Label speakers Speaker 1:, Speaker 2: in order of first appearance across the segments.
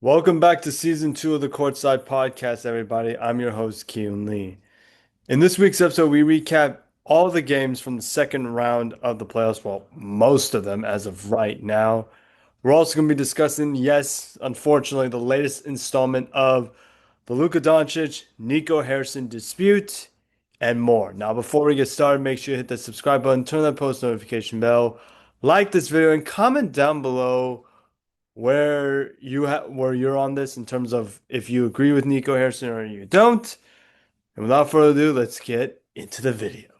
Speaker 1: Welcome back to season two of the Courtside podcast, everybody. I'm your host, Keelan Lee. In this week's episode, we recap all the games from the second round of the playoffs. Well, most of them as of right now. We're also going to be discussing, yes, unfortunately, the latest installment of the Luka Doncic, Nico Harrison dispute, and more. Now, before we get started, make sure you hit the subscribe button, turn that post notification bell, like this video, and comment down below where you're on this in terms of if you agree with Nico Harrison or you don't. And without further ado, let's get into the video.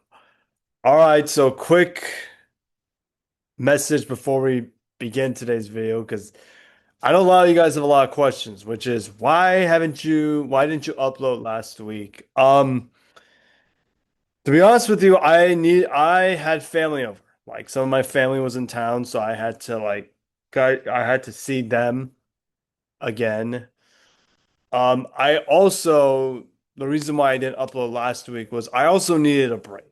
Speaker 1: All right, so quick message before we begin today's video because I know a lot of you guys have a lot of questions, which is why didn't you upload last week? To be honest with you, I had family over. Like some of my family was in town, so I had to see them again. I also the reason why I didn't upload last week was I also needed a break.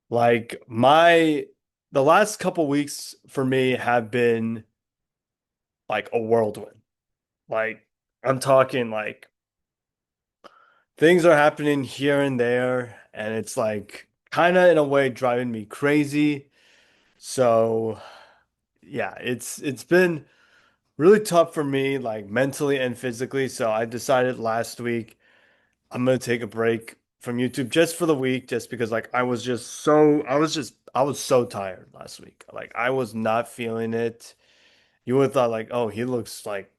Speaker 1: Like the last couple weeks for me have been like a whirlwind. Like I'm talking like things are happening here and there, and it's like kind of in a way driving me crazy. So yeah, it's been really tough for me, like mentally and physically. So I decided last week I'm gonna take a break from YouTube just for the week, just because like I was so tired last week. Like I was not feeling it. You would have thought like, oh, he looks like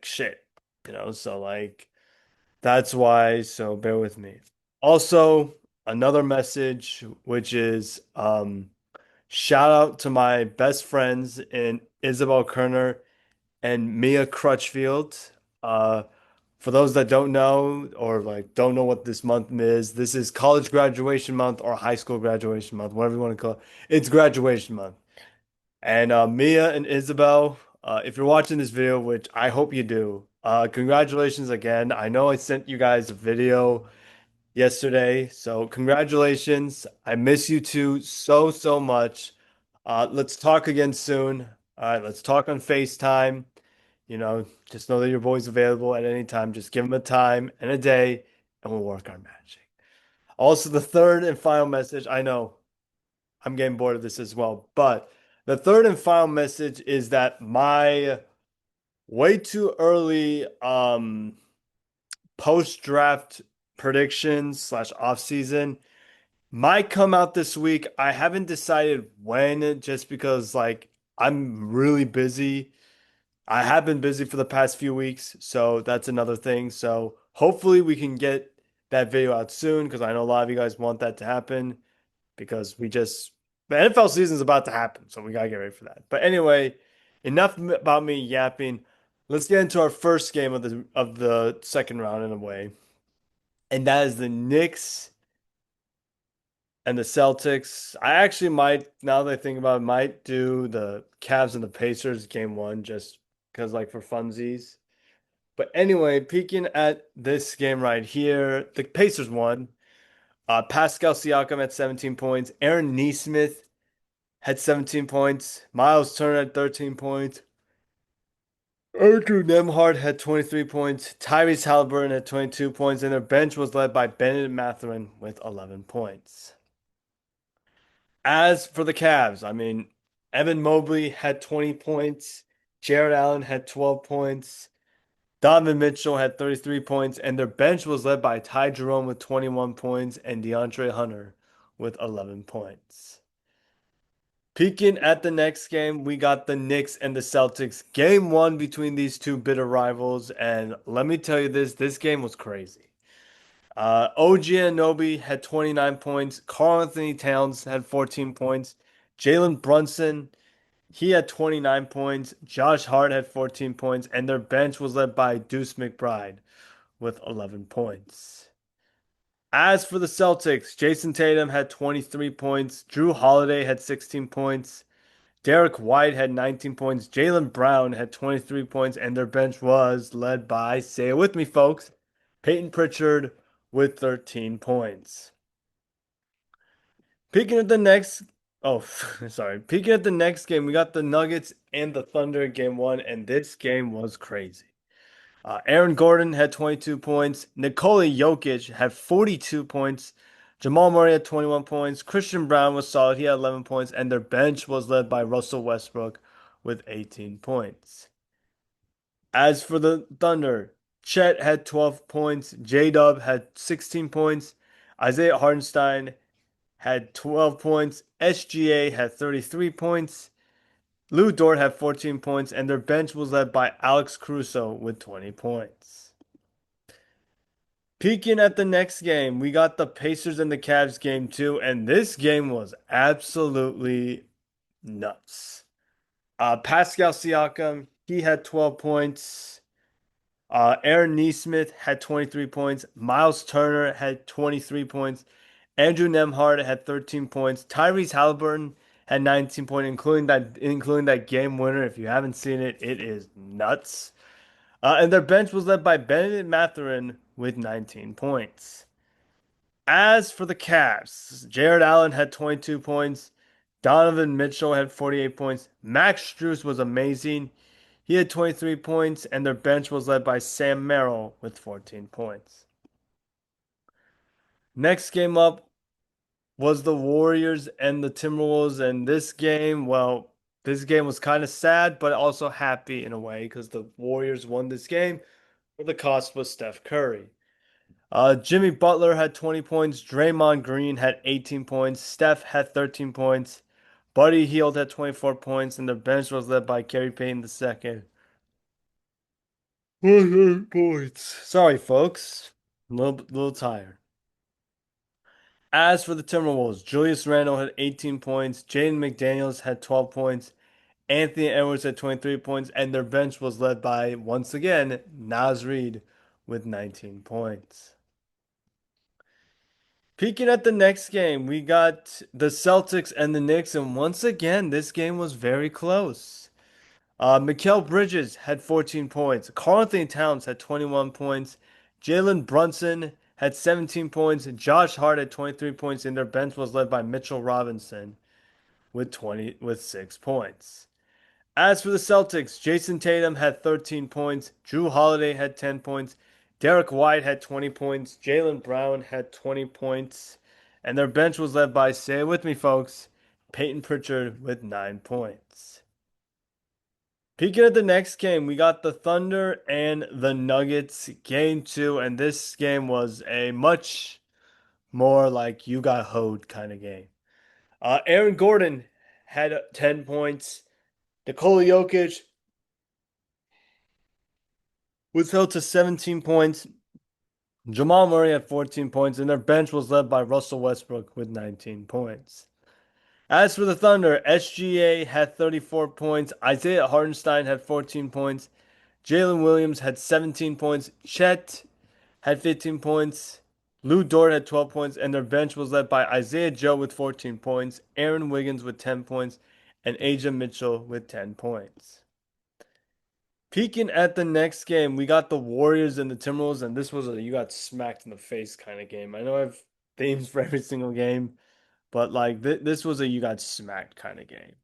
Speaker 1: shit, So like that's why. So bear with me. Also, another message, which is shout out to my best friends in Isabel Kerner and Mia Crutchfield. Uh, for those that don't know or like don't know what this month is, this is college graduation month or high school graduation month, whatever you want to call it. It's graduation month. And Mia and Isabel, if you're watching this video, which I hope you do, congratulations again. I know I sent you guys a video yesterday, so congratulations. I miss you two so much. Let's talk again soon. All right, let's talk on FaceTime. Just know that your boy's available at any time. Just give him a time and a day, and we'll work our magic. Also, the third and final message, I know I'm getting bored of this as well, but the third and final message is that my way too early post-draft predictions slash off season might come out this week. I haven't decided when, just because like I'm really busy. I have been busy for the past few weeks, so that's another thing. So hopefully we can get that video out soon because I know a lot of you guys want that to happen because the NFL season is about to happen, so we gotta get ready for that. But anyway, enough about me yapping. Let's get into our first game of the second round in a way, and that is the Knicks and the Celtics. I actually might, now that I think about it, might do the Cavs and the Pacers game one just because like for funsies. But anyway, peeking at this game right here, the Pacers won. Pascal Siakam had 17 points. Aaron Nesmith had 17 points. Miles Turner had 13 points. Andrew Nemhard had 23 points. Tyrese Halliburton had 22 points. And their bench was led by Bennett Mathurin with 11 points. As for the Cavs, I mean, Evan Mobley had 20 points. Jared Allen had 12 points. Donovan Mitchell had 33 points, and their bench was led by Ty Jerome with 21 points and DeAndre Hunter with 11 points. Peeking at the next game, we got the Knicks and the Celtics. Game one between these two bitter rivals, and let me tell you this game was crazy. OG Anunoby had 29 points. Karl Anthony Towns had 14 points. Jalen Brunson, he had 29 points. Josh Hart had 14 points. And their bench was led by Deuce McBride with 11 points. As for the Celtics, Jason Tatum had 23 points. Drew Holiday had 16 points. Derek White had 19 points. Jaylen Brown had 23 points. And their bench was led by, say it with me, folks, Peyton Pritchard with 13 points. Peeking at the next Oh, sorry. Peeking at the next game, we got the Nuggets and the Thunder in game one, and this game was crazy. Aaron Gordon had 22 points. Nikola Jokic had 42 points. Jamal Murray had 21 points. Christian Brown was solid. He had 11 points. And their bench was led by Russell Westbrook with 18 points. As for the Thunder, Chet had 12 points. J-Dub had 16 points. Isaiah Hartenstein had 12 points. SGA had 33 points. Lou Dort had 14 points, and their bench was led by Alex Caruso with 20 points. Peeking at the next game, we got the Pacers and the Cavs game two, and this game was absolutely nuts. Pascal Siakam, he had 12 points. Aaron Nesmith had 23 points. Miles Turner had 23 points. Andrew Nemhard had 13 points. Tyrese Halliburton had 19 points, including that game winner. If you haven't seen it, it is nuts. And their bench was led by Bennett Mathurin with 19 points. As for the Cavs, Jared Allen had 22 points. Donovan Mitchell had 48 points. Max Strus was amazing. He had 23 points, and their bench was led by Sam Merrill with 14 points. Next game up was the Warriors and the Timberwolves, and this game was kind of sad, but also happy in a way because the Warriors won this game, but the cost was Steph Curry. Jimmy Butler had 20 points. Draymond Green had 18 points. Steph had 13 points. Buddy Hield had 24 points, and the bench was led by Gary Payton II. 100 points. Sorry, folks. A little tired. As for the Timberwolves, Julius Randle had 18 points. Jaden McDaniels had 12 points. Anthony Edwards had 23 points, and their bench was led by, once again, Naz Reid with 19 points. Peeking at the next game, we got the Celtics and the Knicks, and once again, this game was very close. Mikal Bridges had 14 points. Karl Anthony Towns had 21 points. Jalen Brunson had 17 points. Josh Hart had 23 points, and their bench was led by Mitchell Robinson with 6 points. As for the Celtics, Jason Tatum had 13 points. Drew Holiday had 10 points. Derek White had 20 points. Jaylen Brown had 20 points. And their bench was led by, say it with me, folks, Peyton Pritchard with 9 points. Peeking at the next game, we got the Thunder and the Nuggets game two. And this game was a much more like you got hoed kind of game. Aaron Gordon had 10 points. Nikola Jokic was held to 17 points. Jamal Murray had 14 points, and their bench was led by Russell Westbrook with 19 points. As for the Thunder, SGA had 34 points. Isaiah Hartenstein had 14 points. Jalen Williams had 17 points. Chet had 15 points. Lou Dort had 12 points, and their bench was led by Isaiah Joe with 14 points, Aaron Wiggins with 10 points, and Asia Mitchell with 10 points. Peeking at the next game, we got the Warriors and the Timberwolves, and this was a you got smacked in the face kind of game. I know I have themes for every single game, but like this was a you got smacked kind of game.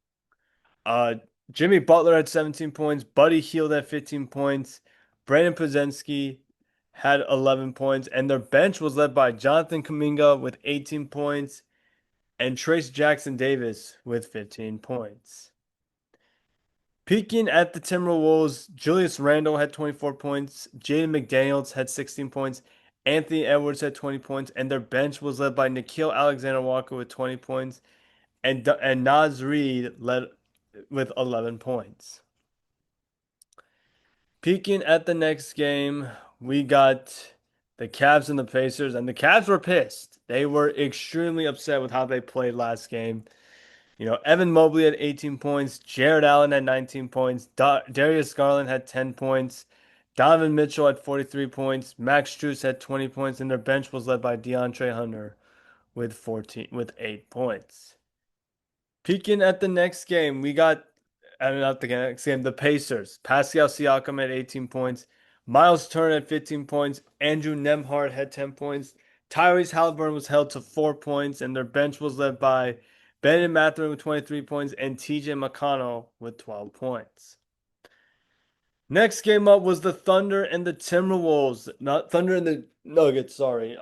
Speaker 1: Uh, Jimmy Butler had 17 points, Buddy Hield had 15 points, Brandon Podziemski had 11 points, and their bench was led by Jonathan Kuminga with 18 points and Trace Jackson Davis with 15 points. Peeking at the Timberwolves, Julius Randle had 24 points. Jaden McDaniels had 16 points. Anthony Edwards had 20 points. And their bench was led by Nickeil Alexander-Walker with 20 points. And Naz Reid led with 11 points. Peeking at the next game, we got the Cavs and the Pacers. And the Cavs were pissed. They were extremely upset with how they played last game. Evan Mobley had 18 points. Jared Allen had 19 points. Darius Garland had 10 points. Donovan Mitchell had 43 points. Max Strus had 20 points, and their bench was led by DeAndre Hunter with 8 points. Peeking at the next game, we got not the next game, the Pacers. Pascal Siakam had 18 points. Miles Turner had 15 points. Andrew Nemhard had 10 points. Tyrese Halliburton was held to 4 points, and their bench was led by Bennett Mathurin with 23 points, and TJ McConnell with 12 points. Next game up was the Thunder and the Timberwolves. Not Thunder and the Nuggets, sorry.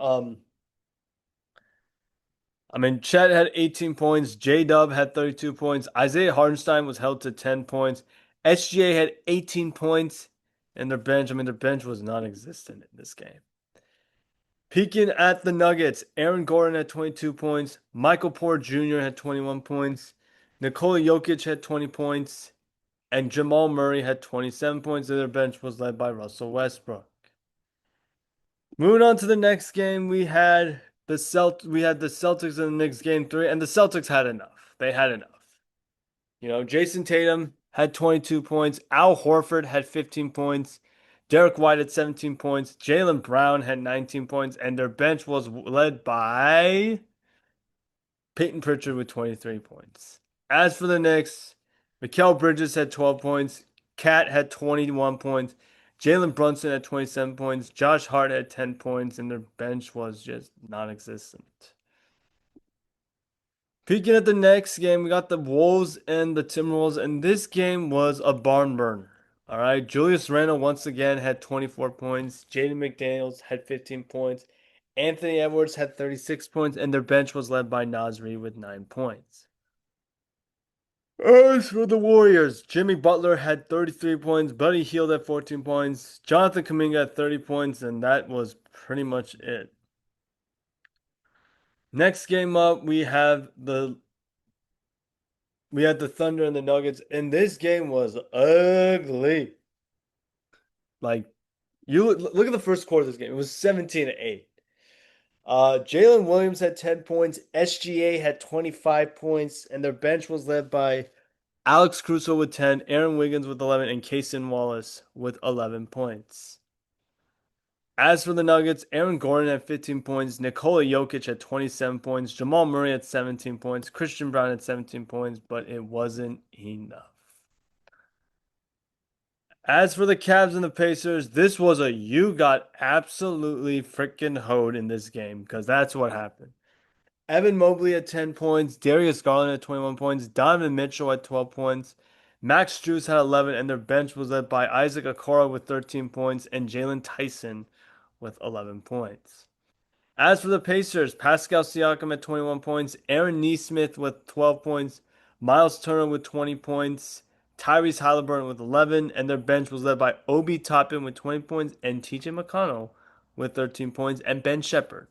Speaker 1: Chet had 18 points, J-Dub had 32 points, Isaiah Hartenstein was held to 10 points, SGA had 18 points, and their bench was non-existent in this game. Peeking at the Nuggets, Aaron Gordon had 22 points, Michael Porter Jr. had 21 points, Nikola Jokic had 20 points, and Jamal Murray had 27 points, and their bench was led by Russell Westbrook. Moving on to the next game, we had the Celtics and the Knicks game 3, and the Celtics had enough. They had enough. Jason Tatum had 22 points, Al Horford had 15 points, Derek White had 17 points, Jaylen Brown had 19 points, and their bench was led by Peyton Pritchard with 23 points. As for the Knicks, Mikal Bridges had 12 points, Cat had 21 points, Jalen Brunson had 27 points, Josh Hart had 10 points, and their bench was just non existent. Peeking at the next game, we got the Wolves and the Timberwolves, and this game was a barn burner. All right, Julius Randle once again had 24 points. Jaden McDaniels had 15 points. Anthony Edwards had 36 points, and their bench was led by Nasri with 9 points. As for the Warriors, Jimmy Butler had 33 points, Buddy Hield had 14 points, Jonathan Kuminga had 30 points, and that was pretty much it. Next game up, we had the Thunder and the Nuggets, and this game was ugly. Like you look at the first quarter of this game, it was 17-8. Jalen Williams had 10 points, SGA had 25 points, and their bench was led by Alex Caruso with 10, Aaron Wiggins with 11, and Cason Wallace with 11 points. As for the Nuggets, Aaron Gordon had 15 points, Nikola Jokic had 27 points, Jamal Murray had 17 points, Christian Brown had 17 points, but it wasn't enough. As for the Cavs and the Pacers, this was a you got absolutely freaking hoed in this game because that's what happened. Evan Mobley had 10 points, Darius Garland had 21 points, Donovan Mitchell had 12 points, Max Strus had 11, and their bench was led by Isaac Okoro with 13 points and Jalen Tyson with 11 points. As for the Pacers, Pascal Siakam at 21 points, Aaron Nesmith with 12 points, Miles Turner with 20 points, Tyrese Halliburton with 11, and their bench was led by Obi Toppin with 20 points and TJ McConnell with 13 points and Ben Shepherd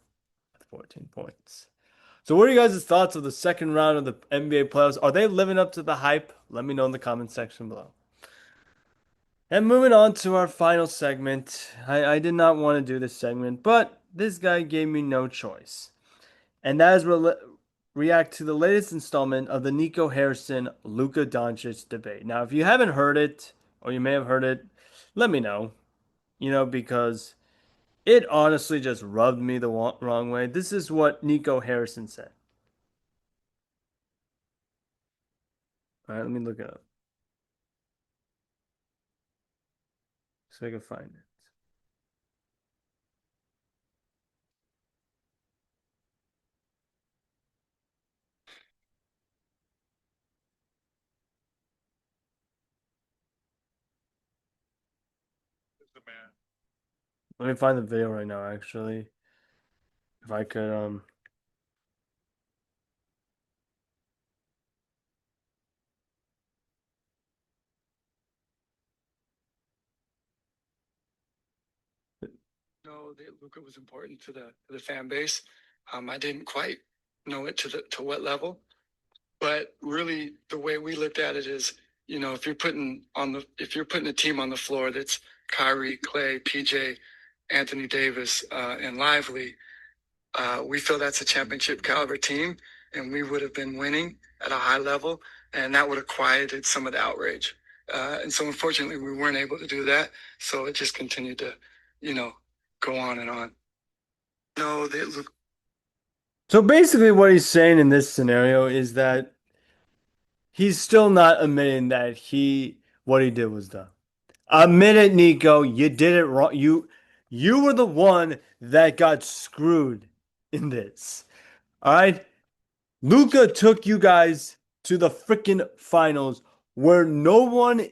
Speaker 1: with 14 points. So what are you guys' thoughts of the second round of the NBA playoffs? Are they living up to the hype? Let me know in the comment section below. And moving on to our final segment. I did not want to do this segment, but this guy gave me no choice. And that is react to the latest installment of the Nico Harrison Luka Doncic debate. Now, if you haven't heard it, or you may have heard it, let me know. Because it honestly just rubbed me the wrong way. This is what Nico Harrison said. All right, let me look it up so I can find it. Let me find the video right now, actually. If I could,
Speaker 2: know that Luca was important to the fan base. I didn't quite know it to what level, but really the way we looked at it is, if you're putting a team on the floor that's Kyrie, Clay, PJ, Anthony Davis, and Lively, we feel that's a championship caliber team, and we would have been winning at a high level, and that would have quieted some of the outrage. And so unfortunately we weren't able to do that. So it just continued to, go on and on. No, they look.
Speaker 1: So basically, what he's saying in this scenario is that he's still not admitting that what he did was dumb. Admit it, Nico. You did it wrong. You were the one that got screwed in this. All right. Luca took you guys to the freaking finals where no one,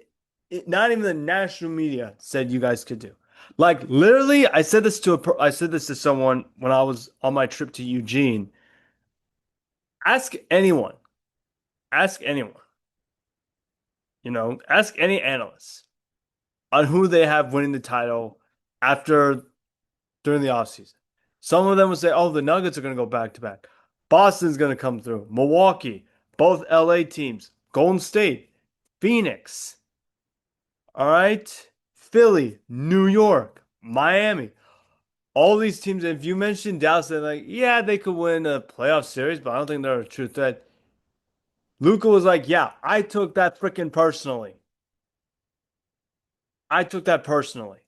Speaker 1: not even the national media, said you guys could do. Like literally, I said this to someone when I was on my trip to Eugene. Ask anyone, ask anyone, ask any analyst on who they have winning the title after during the offseason. Some of them will say, oh, the Nuggets are going to go back to back. Boston's going to come through. Milwaukee, both LA teams, Golden State, Phoenix, all right? Philly, New York, Miami. All these teams, if you mentioned Dallas, they're like, yeah, they could win a playoff series, but I don't think they're a true threat. Luca was like, yeah, I took that freaking personally. I took that personally.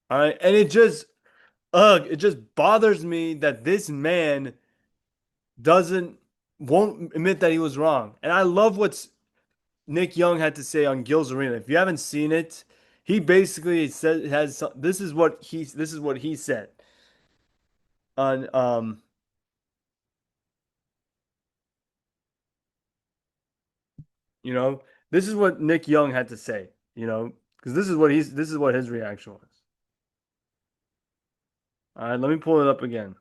Speaker 1: All right. And it just bothers me that this man doesn't won't admit that he was wrong. And I love what Nick Young had to say on Gil's Arena. If you haven't seen it, he basically said this is what he said on you know this is what Nick Young had to say, because this is what his reaction was. All right, let me pull it up again.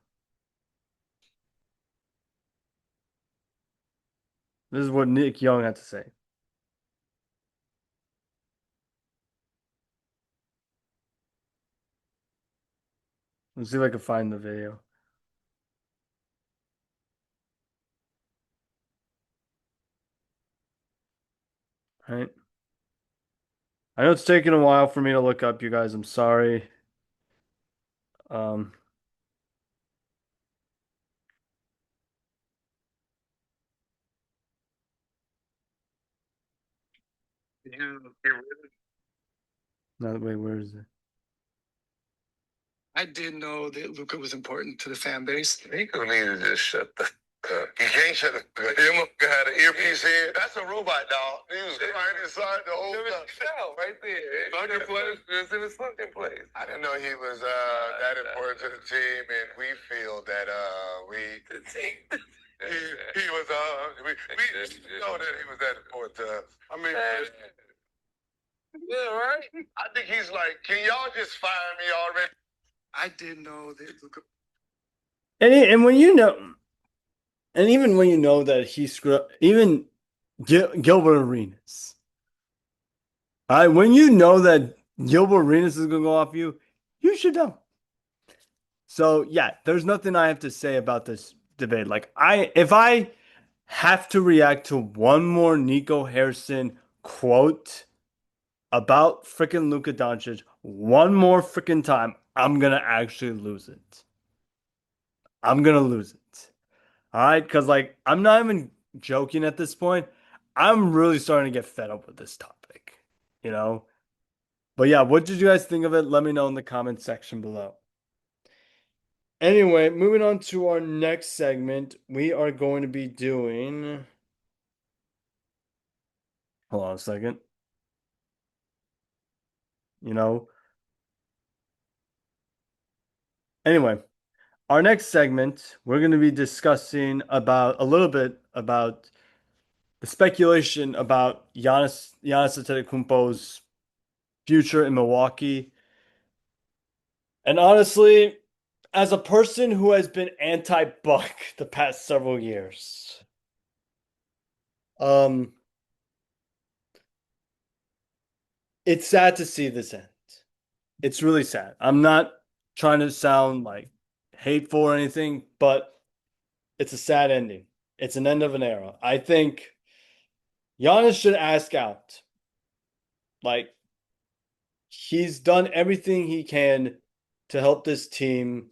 Speaker 1: This is what Nick Young had to say. Let's see if I can find the video. All right. I know it's taking a while for me to look up, you guys. I'm sorry. Um, no, wait, where is it?
Speaker 2: I did know that Luca was important to the fan base.
Speaker 3: He gonna need to just shut the up. He can't shut the him up had an earpiece in. That's a robot dog. He was right inside the whole stuff. Right there. Sunken place. It's in a sunken place. I didn't know he was that important to the team, and we feel that we the team. He was we know that he was that important to us. I mean, yeah, right. I think he's like, can y'all just fire me already?
Speaker 2: I did know that Luca.
Speaker 1: And when you know, and even when you know that he screwed up, even Gilbert Arenas. All right, when you know that Gilbert Arenas is gonna go off you, you should know. So yeah, there's nothing I have to say about this debate. Like if I have to react to one more Nico Harrison quote about freaking Luka Doncic one more freaking time, I'm gonna actually lose it. I'm gonna lose it. All right, because like I'm not even joking at this point. I'm really starting to get fed up with this topic, you know? But yeah, what did you guys think of it? Let me know in the comment section below. Anyway, moving on to our next segment, we are going to be doing. Hold on a second. You know, anyway, our next segment, we're going to be discussing about a little bit about the speculation about Giannis Antetokounmpo's future in Milwaukee. And honestly, as a person who has been anti-Buck the past several years, um, it's sad to see this end. It's really sad. I'm not trying to sound like hateful or anything, but it's a sad ending. It's an end of an era. I think Giannis should ask out. Like he's done everything he can to help this team,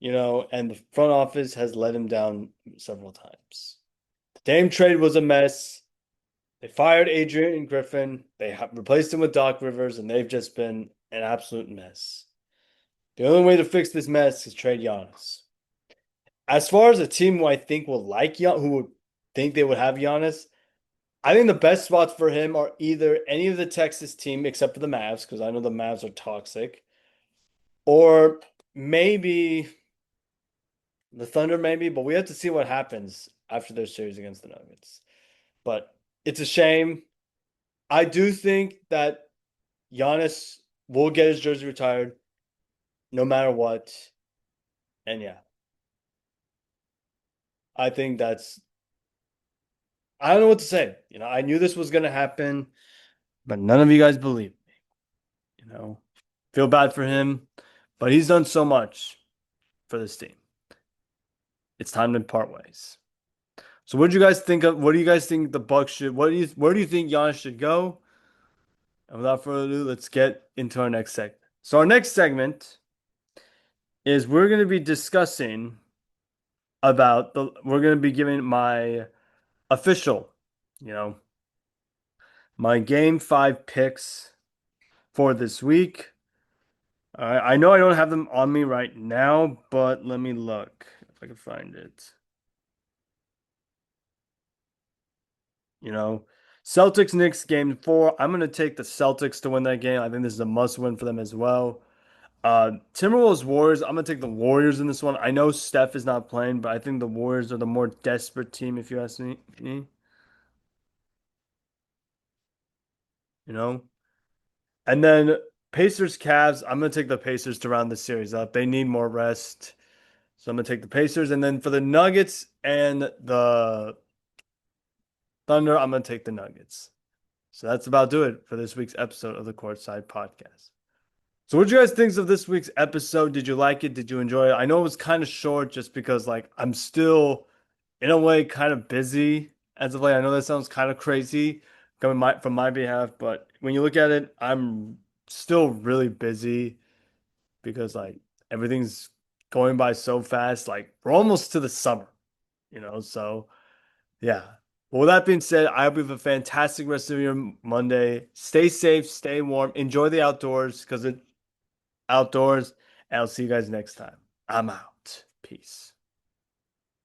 Speaker 1: and the front office has let him down several times. The Dame trade was a mess. They fired Adrian Griffin. They replaced him with Doc Rivers, and they've just been an absolute mess. The only way to fix this mess is trade Giannis. As far as a team who I think will like who would think they would have Giannis, I think the best spots for him are either any of the Texas team except for the Mavs, because I know the Mavs are toxic, or maybe The Thunder maybe, but we have to see what happens after their series against the Nuggets. But it's a shame. I do think that Giannis will get his jersey retired no matter what. And yeah, I think that's I don't know what to say. I knew this was gonna happen, but none of you guys believe me. Feel bad for him, but he's done so much for this team. It's time to part ways. So what do you guys think of what do you guys think the Bucks should where do you think Giannis should go? And without further ado, let's get into our next segment. So our next segment is we're going to be discussing about the we're going to be giving my official, you know, my game 5 picks for this week. I know I don't have them on me right now, but let me look if I can find it. You know, Celtics Knicks game 4. I'm going to take the Celtics to win that game. I think this is a must win for them as well. Timberwolves Warriors. I'm gonna take the Warriors in this one. I know Steph is not playing, but I think the Warriors are the more desperate team, if you ask me. You know, and then Pacers Cavs. I'm gonna take the Pacers to round the series up. They need more rest, so I'm gonna take the Pacers. And then for the Nuggets and the Thunder, I'm gonna take the Nuggets. So that's about do it for this week's episode of the Courtside Podcast. So what do you guys think of this week's episode? Did you like it? Did you enjoy it? I know it was kind of short just because like I'm still in a way kind of busy as of late. I know that sounds kind of crazy coming from my behalf, but when you look at it, I'm still really busy because like everything's going by so fast. Like we're almost to the summer. So yeah. Well, with that being said, I hope you have a fantastic rest of your Monday. Stay safe, stay warm, enjoy the outdoors because it outdoors, and I'll see you guys next time. I'm out. Peace.